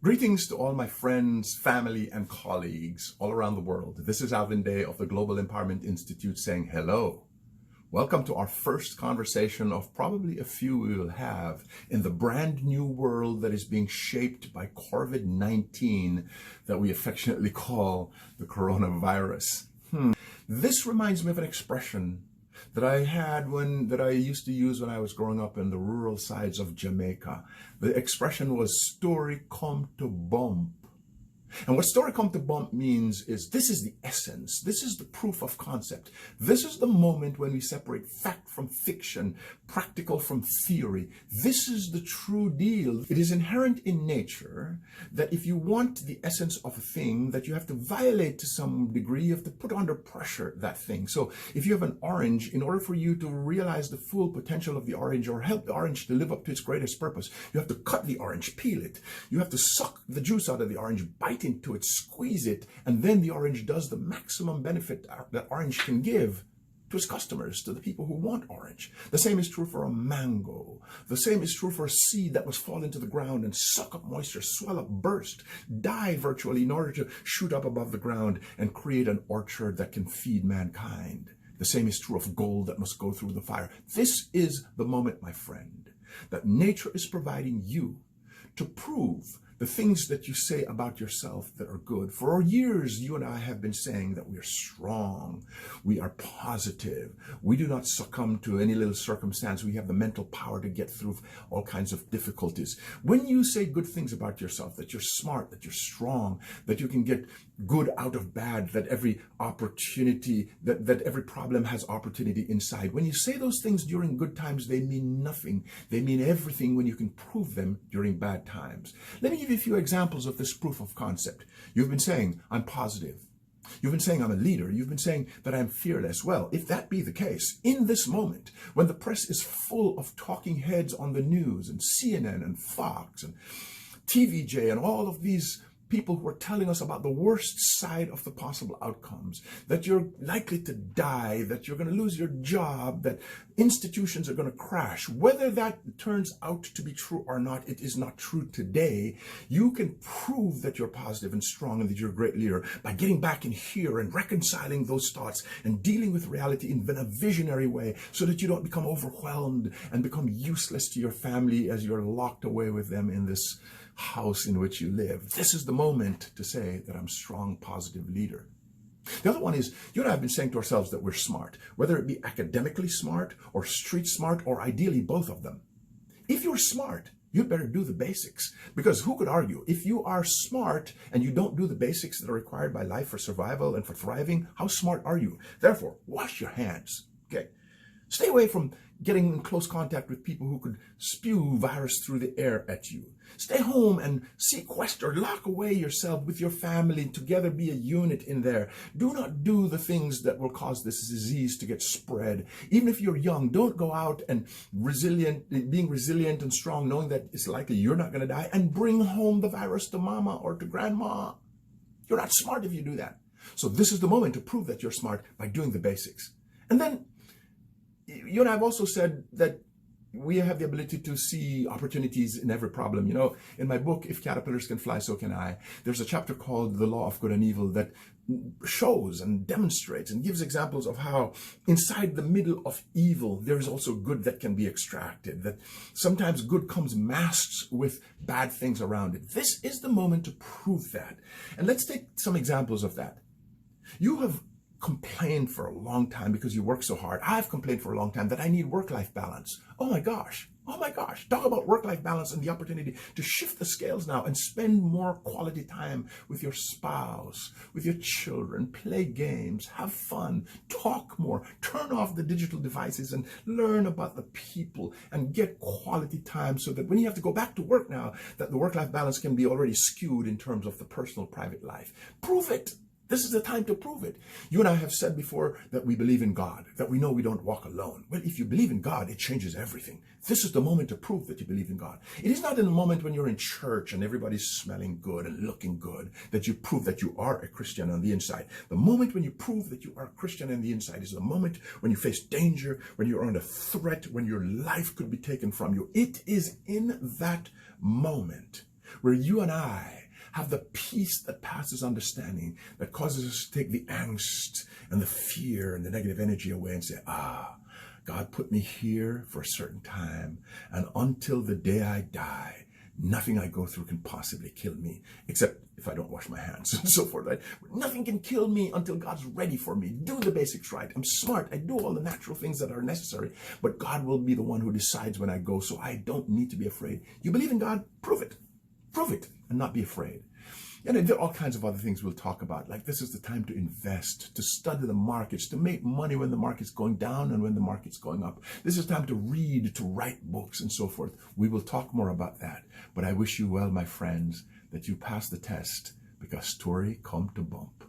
Greetings to all my friends, family, and colleagues all around the world. This is Alvin Day of the Global Empowerment Institute saying hello. Welcome to our first conversation of probably a few we will have in the brand new world that is being shaped by COVID-19 that we affectionately call the coronavirus. This reminds me of an expression that I used to use when I was growing up in the rural sides of Jamaica. The expression was story come to bump. And what story come to bump means is this is the essence. This is the proof of concept. This is the moment when we separate fact from fiction, practical from theory. This is the true deal. It is inherent in nature that if you want the essence of a thing, that you have to violate to some degree, you have to put under pressure that thing. So if you have an orange, in order for you to realize the full potential of the orange or help the orange to live up to its greatest purpose, you have to cut the orange, peel it. You have to suck the juice out of the orange, bite into it, squeeze it, and then the orange does the maximum benefit that orange can give to its customers, to the people who want orange. The same is true for a mango. The same is true for a seed that must fall into the ground and suck up moisture, swell up, burst, die virtually in order to shoot up above the ground and create an orchard that can feed mankind. The same is true of gold that must go through the fire. This is the moment, my friend, that nature is providing you to prove the things that you say about yourself that are good. For years, you and I have been saying that we are strong, we are positive, we do not succumb to any little circumstance, we have the mental power to get through all kinds of difficulties. When you say good things about yourself, that you're smart, that you're strong, that you can get good out of bad, that every opportunity, that every problem has opportunity inside. When you say those things during good times, they mean nothing. They mean everything when you can prove them during bad times. Let me give you a few examples of this proof of concept. You've been saying, I'm positive. You've been saying I'm a leader. You've been saying that I'm fearless. Well, if that be the case, in this moment, when the press is full of talking heads on the news and CNN and Fox and TVJ and all of these people who are telling us about the worst side of the possible outcomes, that you're likely to die, that you're going to lose your job, that institutions are going to crash. Whether that turns out to be true or not, it is not true today. You can prove that you're positive and strong and that you're a great leader by getting back in here and reconciling those thoughts and dealing with reality in a visionary way so that you don't become overwhelmed and become useless to your family as you're locked away with them in this house in which you live. This is the moment to say that I'm a strong, positive leader. The other one is, you and I have been saying to ourselves that we're smart, whether it be academically smart or street smart or ideally both of them. If you're smart, you'd better do the basics, because who could argue? If you are smart and you don't do the basics that are required by life for survival and for thriving, how smart are you? Therefore, wash your hands. Okay. Stay away from getting in close contact with people who could spew virus through the air at you. Stay home and sequester, lock away yourself with your family, together be a unit in there. Do not do the things that will cause this disease to get spread. Even if you're young, don't go out and being resilient and strong, knowing that it's likely you're not going to die, and bring home the virus to mama or to grandma. You're not smart if you do that. So this is the moment to prove that you're smart by doing the basics. And then you and I have also said that we have the ability to see opportunities in every problem. You know, in my book, If Caterpillars Can Fly, So Can I, there's a chapter called The Law of Good and Evil that shows and demonstrates and gives examples of how inside the middle of evil, there is also good that can be extracted, that sometimes good comes masked with bad things around it. This is the moment to prove that. And let's take some examples of that. You have complained for a long time because you work so hard. I've complained for a long time that I need work-life balance. Oh my gosh. Talk about work-life balance and the opportunity to shift the scales now and spend more quality time with your spouse, with your children, play games, have fun, talk more, turn off the digital devices and learn about the people and get quality time so that when you have to go back to work now, that the work-life balance can be already skewed in terms of the personal private life. Prove it. This is the time to prove it. You and I have said before that we believe in God, that we know we don't walk alone. Well, if you believe in God, it changes everything. This is the moment to prove that you believe in God. It is not in the moment when you're in church and everybody's smelling good and looking good that you prove that you are a Christian on the inside. The moment when you prove that you are a Christian on the inside is the moment when you face danger, when you're under threat, when your life could be taken from you. It is in that moment where you and I have the peace that passes understanding, that causes us to take the angst and the fear and the negative energy away and say, God put me here for a certain time, and until the day I die, nothing I go through can possibly kill me, except if I don't wash my hands and so forth. Right? Nothing can kill me until God's ready for me. Do the basics right. I'm smart. I do all the natural things that are necessary, but God will be the one who decides when I go, so I don't need to be afraid. You believe in God? Prove it. Prove it and not be afraid. And there are all kinds of other things we'll talk about, like this is the time to invest, to study the markets, to make money when the market's going down and when the market's going up. This is time to read, to write books and so forth. We will talk more about that. But I wish you well, my friends, that you pass the test, because story come to bump.